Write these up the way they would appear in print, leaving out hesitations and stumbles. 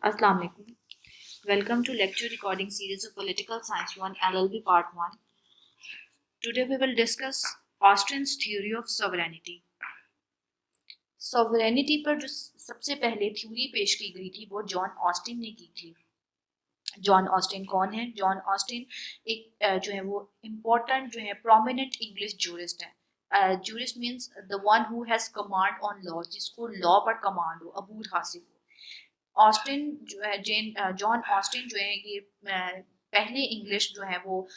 Assalamu alaikum. Welcome to lecture recording series of Political Science 1 LLB Part 1. Today we will discuss Austen's theory of sovereignty. Sovereignty पर जो सबसे पहले theory पेश की गई थी वो जॉन ऑस्टिन ने की थी. जॉन ऑस्टिन कौन है? जॉन ऑस्टिन एक जो है वो इम्पोर्टेंट जो है प्रोमिनेंट इंग्लिश जूरिस्ट है. Jurist means the one who has command on law, जिसको लॉ पर कमांड हो, अबूर हासिल हो. ऑस्टिन जो है जॉन ऑस्टिन जो है ये पहले इंग्लिश जो है वो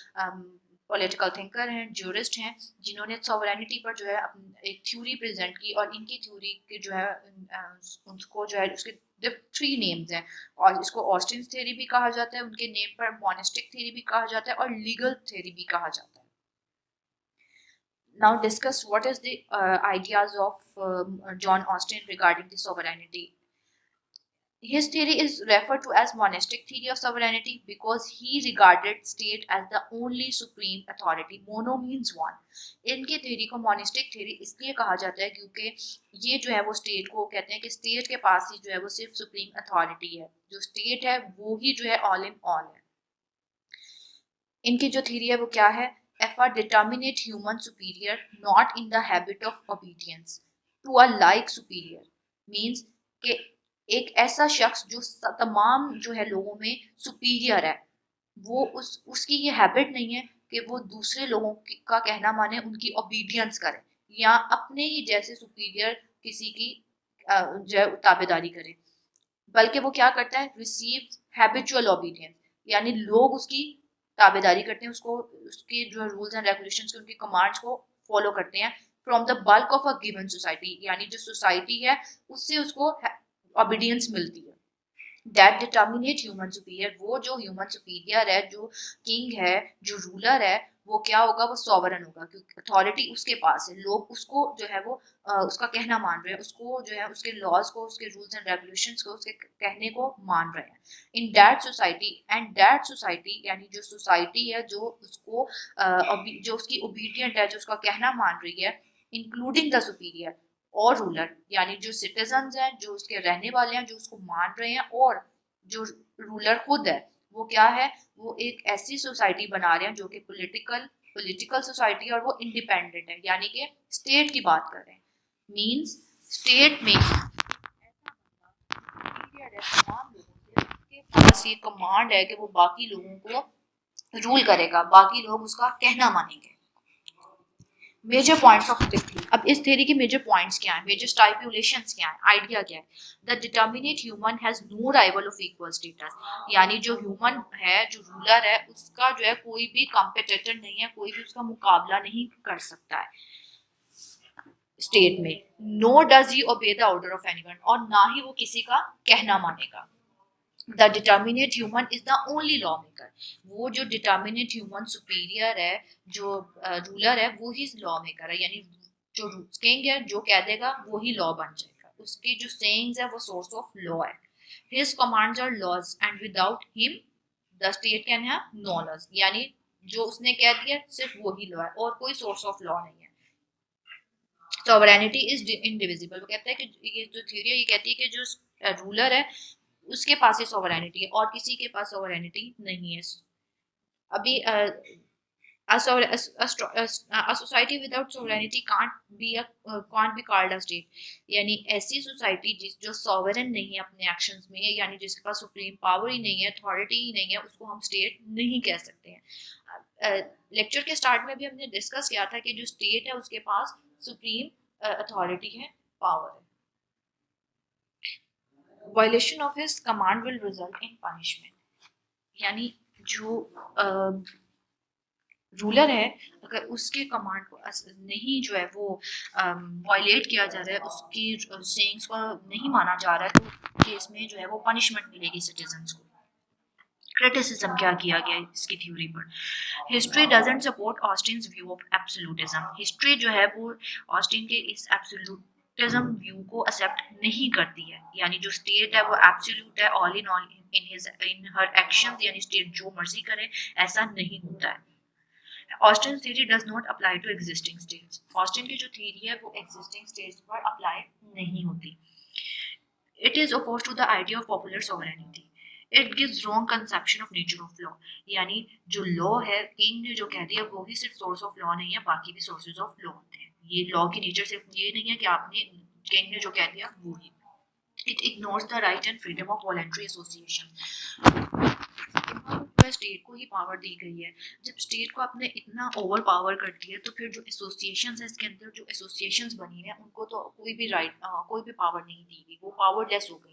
पॉलिटिकल थिंकर हैं, जूरिस्ट हैं, जिन्होंने सॉवरेनिटी पर जो है एक थ्योरी प्रेजेंट की. और इनकी थ्योरी के जो है उनको जो है उसके थ्री नेम्स हैं. और इसको ऑस्टिन थ्योरी भी कहा जाता है, उनके नेम पर मोनेस्टिक थ्योरी भी कहा जाता है और लीगल थ्योरी भी कहा जाता है. Now discuss what is the ideas of John Austin regarding the sovereignty. His theory is referred to as monastic theory of sovereignty because he regarded state as the only supreme authority. Mono means one. इनके theory को monastic theory इसलिए कहा जाता है क्योंकि ये जो है वो state को कहते हैं कि state के पास ही जो है वो सिर्फ supreme authority है. जो state है वो ही जो है all in all है. इनकी जो theory है वो क्या है? If a determinate human superior not in the habit of obedience to a like superior means कि एक ऐसा शख्स जो तमाम जो है लोगों में सुपीरियर है, वो उसकी ये हैबिट नहीं है कि वो दूसरे लोगों का कहना माने, उनकी ओबीडियंस करे या अपने ही जैसे सुपीरियर किसी की जो है ताबेदारी करे, बल्कि वो क्या करता है? रिसीव हैबिचुअल ओबीडियंस, यानी लोग उसकी ताबेदारी करते हैं, उसको उसके जो रूल्स एंड रेगुलेशंस के उनकी कमांड्स को फॉलो करते हैं from the bulk of a given society, यानी जो सोसाइटी है उससे उसको ओबीडियंस मिलती है. दैट डिटर्मिनेट ह्यूमन सुपीरियर, वो जो ह्यूमन सुपीरियर है, जो किंग है, जो रूलर है, वो क्या होगा? वो सॉवरन होगा क्योंकि अथॉरिटी उसके पास है. लोग उसको जो है वो उसका कहना मान रहे हैं, उसको जो है उसके लॉज को, उसके रूल्स एंड रेगुलेशंस को, उसके कहने को मान रहे हैं. In that society and that society, यानी जो सोसाइटी है जो उसको जो उसकी ओबीडियंट है, जो उसका कहना मान रही है, इंक्लूडिंग द सुपीरियर और रूलर, यानी जो सिटीजन्स हैं, जो उसके रहने वाले हैं, जो उसको मान रहे हैं, और जो रूलर खुद है, वो क्या है? वो एक ऐसी सोसाइटी बना रहे हैं जो कि पॉलिटिकल सोसाइटी है और वो इंडिपेंडेंट है, यानी कि स्टेट की बात कर रहे हैं. मींस स्टेट में तमाम लोगों से उसके पास ये कमांड है कि वो बाकी लोगों को रूल करेगा, बाकी लोग उसका कहना मानेंगे. Major points of the theory. अब इस थ्योरी के मेजर पॉइंट्स क्या है, मेजर स्टाइपुलेशंस क्या है, आइडिया क्या है? The determinate human has no rival of equal status, यानी जो ह्यूमन है, जो रूलर है, उसका जो है कोई भी कॉम्पिटिटर नहीं है, कोई भी उसका मुकाबला नहीं कर सकता है स्टेट में. No does he obey the order of anyone, और ना ही वो किसी का कहना मानेगा. The determinate human is the only law maker, वो जो डिटर्मिनेट ह्यूमन सुपीरियर है, जो रूलर है, वो ही लॉ मेकर है, यानी जो किंग है जो कह देगा वो ही लॉ बन जाएगा. उसकी जो सेइंग्स है वो सोर्स ऑफ लॉ है. His commands are laws and without him the state can have no laws, यानी जो उसने कह दिया सिर्फ वो ही लॉ है और कोई सोर्स ऑफ लॉ नहीं है. सॉवरेनिटी इज इनडिविजिबल, वो कहता है कि ये जो थ्योरी है ये कहती है कि जो रूलर है उसके पास ही सॉवरेनिटी है और किसी के पास सॉवरेनिटी नहीं है. अभी a society without sovereignty can't be called a state, यानी ऐसी सोसाइटी जो सॉवरन नहीं है अपने एक्शंस में, यानी जिसके पास सुप्रीम पावर ही नहीं है, अथॉरिटी ही नहीं है, उसको हम स्टेट नहीं कह सकते हैं. लेक्चर के स्टार्ट में भी हमने डिस्कस किया था कि जो स्टेट है उसके पास सुप्रीम अथॉरिटी है, पावर है. Violation of his command will result in punishment, यानी जो रूलर है अगर उसके कमांड को नहीं जो है वो वायलेट किया जा रहा है, उसकी सेइंग्स को नहीं माना जा रहा है, तो केस में जो है वो पनिशमेंट मिलेगी सिटीजन्स को. क्रिटिसिज्म क्या किया गया इसकी थ्योरी पर? History doesn't support Austen's view of absolutism, history जो है वो ऑस्टिन के इस एब्सोल्यूटिज्म व्यू को एक्सेप्ट नहीं करती है, यानी जो स्टेट है वो एब्सोल्यूट है, all in all in her actions, यानी स्टेट जो मर्जी करे, ऐसा नहीं होता है. Austin's theory does not apply to existing states. Austin की जो theory है वो existing states पर apply नहीं होती. It is opposed to the idea of popular sovereignty. It gives wrong conception of nature of law. यानी जो लॉ है, किंग ने जो कह दिया वो ही सिर्फ सोर्स ऑफ लॉ नहीं है, बाकी भी सोर्सेज ऑफ लॉ होते हैं. ये लॉ की नेचर सिर्फ ये नहीं है कि आपने किंग ने जो कह दिया वो ही. It ignores the right and freedom of voluntary association. State को ही पावर दी गई है. जब स्टेट को आपने इतना ओवर पावर कर दिया तो फिर जो एसोसिएशंस है, इसके अंदर जो एसोसिएशंस बनी है उनको तो कोई भी राइट, कोई भी पावर नहीं दी गई, वो पावरलेस हो गई.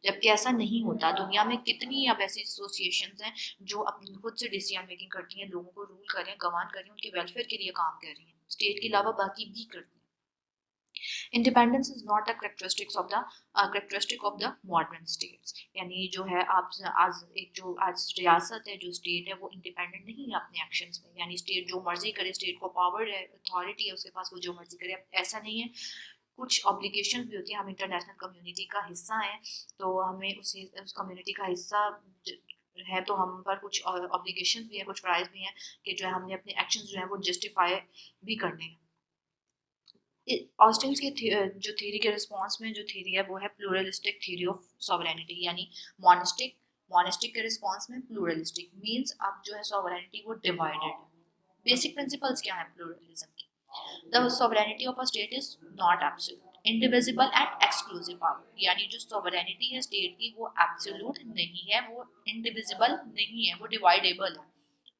जबकि ऐसा नहीं होता. दुनिया में कितनी अब ऐसी एसोसिएशंस हैं जो अपनी खुद से डिसीजन मेकिंग करती हैं, लोगों को रूल कर रहे हैं, गवर्न कर रही हैं, उनके वेलफेयर के लिए काम कर रही हैं. स्टेट के अलावा बाकी भी करती हैं. Independence is not a characteristic of the modern states. यानी जो है आप आज एक जो आज रियासत है, जो स्टेट है, वो इंडिपेंडेंट नहीं है अपने एक्शंस में. यानी स्टेट जो मर्जी करे, स्टेट को पावर है, अथॉरिटी है उसके पास, वो जो मर्जी करे. ऐसा नहीं है. कुछ ऑब्लिगेशन भी होती है. हम इंटरनेशनल कम्युनिटी का हिस्सा हैं तो हमें उस कम्युनिटी का हिस्सा है तो हम पर कुछ ऑब्लिगेशन भी है, कुछ प्राइज भी हैं कि जो है हमने अपने एक्शंस जो है वो जस्टिफाई भी करने हैं. ऑस्टिन की जो थ्योरी के रिस्पॉन्स में जो थ्योरी है वो है प्लूरलिस्टिक थ्योरी ऑफ सॉवरेनिटी. यानी मॉनेस्टिक के रिस्पॉन्स में प्लूरलिस्टिक मींस अब जो है सॉवरेनिटी वो डिवाइडेड है. बेसिक प्रिंसिपल्स क्या है प्लूरलिज्म की? The sovereignty of a state is not absolute, indivisible and exclusive power. यानी जो सॉवरेनिटी है स्टेट की वो एब्सोल्यूट नहीं है, वो इंडिविजिबल नहीं है, वो डिवाइडेबल है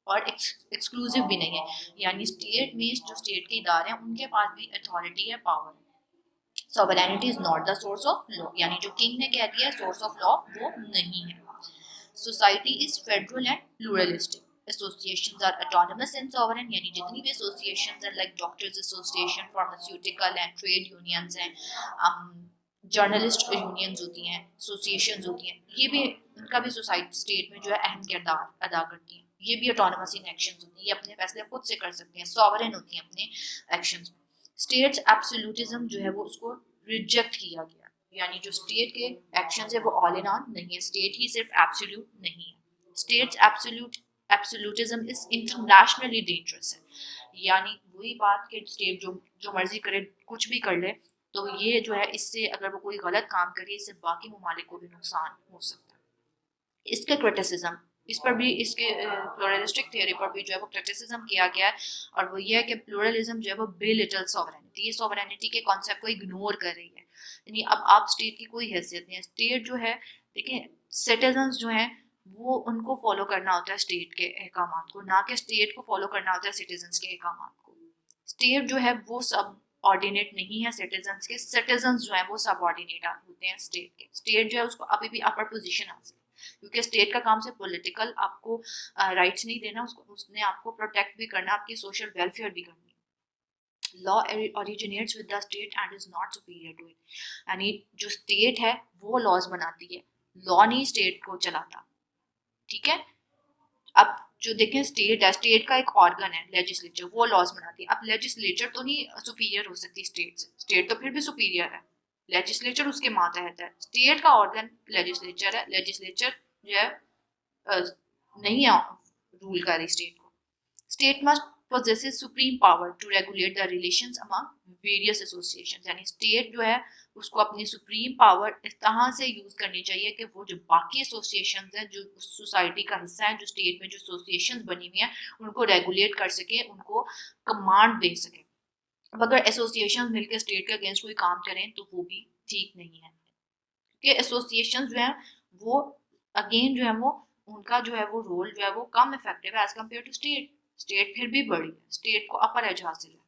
और एक्सक्लूसिव भी नहीं है. यानी स्टेट में जो स्टेट के इदारे हैं उनके पास भी अथॉरिटी है, पावर है. Sovereignty is not the source of law. यानी जो किंग ने कह दिया सोर्स ऑफ लॉ वो नहीं है. Society is federal and pluralistic. Associations are autonomous and sovereign. यानी जितनी भी एसोसिएशंस हैं like doctors association, pharmaceutical and trade unions हैं, जर्नलिस्ट यूनियंस होती हैं, एसोसिएशंस होती हैं, ये भी उनका भी सोसाइटी स्टेट में जो है अहम किरदार अदा करती हैं. ये भी ऑटोनमस इन एक्शंस होती हैं, ये अपने फैसले खुद से कर सकती हैं, सॉवरेन होती हैं अपने एक्शंस में. स्टेट्स एब्सोल्यूटिज्म जो है वो उसको रिजेक्ट किया गया. यानी जो स्टेट के एक्शंस है वो ऑल इन ऑल नहीं है, स्टेट ही सिर्फ एब्सोल्यूट नहीं है. States absolutism is internationally dangerous है. यानी वही बात कि स्टेट जो मर्जी करे, कुछ भी कर ले, तो ये जो है इससे अगर वो कोई गलत काम करे इससे बाकी ममालिक को भी नुकसान हो सकता है. इसके क्रिटिसिज्म, इस पर भी, इसके प्लूरलिस्टिक थ्योरी पर भी जो है वो क्रिटिसिज्म किया गया है और वो ये है कि प्लूरलिज्म जो है वो बेलिटल सॉवरेनिटी, ये सॉवरेनिटी के कॉन्सेप्ट को इग्नोर कर रही है. यानी अब आप स्टेट की कोई हैसियत नहीं है. स्टेट जो है, देखिए सिटीजन्स जो हैं वो उनको फॉलो करना होता है स्टेट के अहकामात को, ना कि स्टेट को फॉलो करना होता है सिटीजन्स के अहकामात को. स्टेट जो है वो सब ऑर्डिनेट नहीं है सिटीजन्स के. सिटीजन्स जो है वो सब ऑर्डिनेट होते हैं स्टेट के. स्टेट जो है उसको अभी भी अपर पोजीशन हासिल, क्योंकि स्टेट का काम से पॉलिटिकल आपको राइट्स नहीं देना, उसने आपको प्रोटेक्ट भी करना, आपकी सोशल वेलफेयर भी करनी. Law originates with the state and is not superior to it. यानी जो स्टेट है वो लॉज बनाती है, लॉ नहीं स्टेट को चलाता. ठीक है. अब जो देखें स्टेट है, स्टेट का एक ऑर्गन है लेजिस्लेचर, वो लॉज बनाती है. अब लेजिस्लेचर तो नहीं सुपीरियर हो सकती स्टेट से, स्टेट तो फिर भी सुपीरियर है, लेजिस्लेचर उसके मातहत है. स्टेट का ऑर्गन लेजिस्लेचर है, लेजिस्लेचर जो है नहीं रूल कर रही स्टेट को. State must possesses supreme power to regulate the relations among various associations. यानी स्टेट जो है उसको अपनी सुप्रीम पावर इस तरह से यूज करनी चाहिए कि वो जो बाकी एसोसिएशन हैं, जो सोसाइटी का हिस्सा है, जो स्टेट में जो एसोसिएशन बनी हुई हैं, उनको रेगुलेट कर सके, उनको कमांड दे सके. अब अगर एसोसिएशन मिलकर स्टेट के अगेंस्ट कोई काम करें तो वो भी ठीक नहीं है, क्योंकि एसोसिएशन जो है वो अगेन जो है वो उनका जो है वो रोल जो है वो कम इफेक्टिव है as compared to state. State फिर भी बड़ी है, स्टेट को अपर एज हासिल है.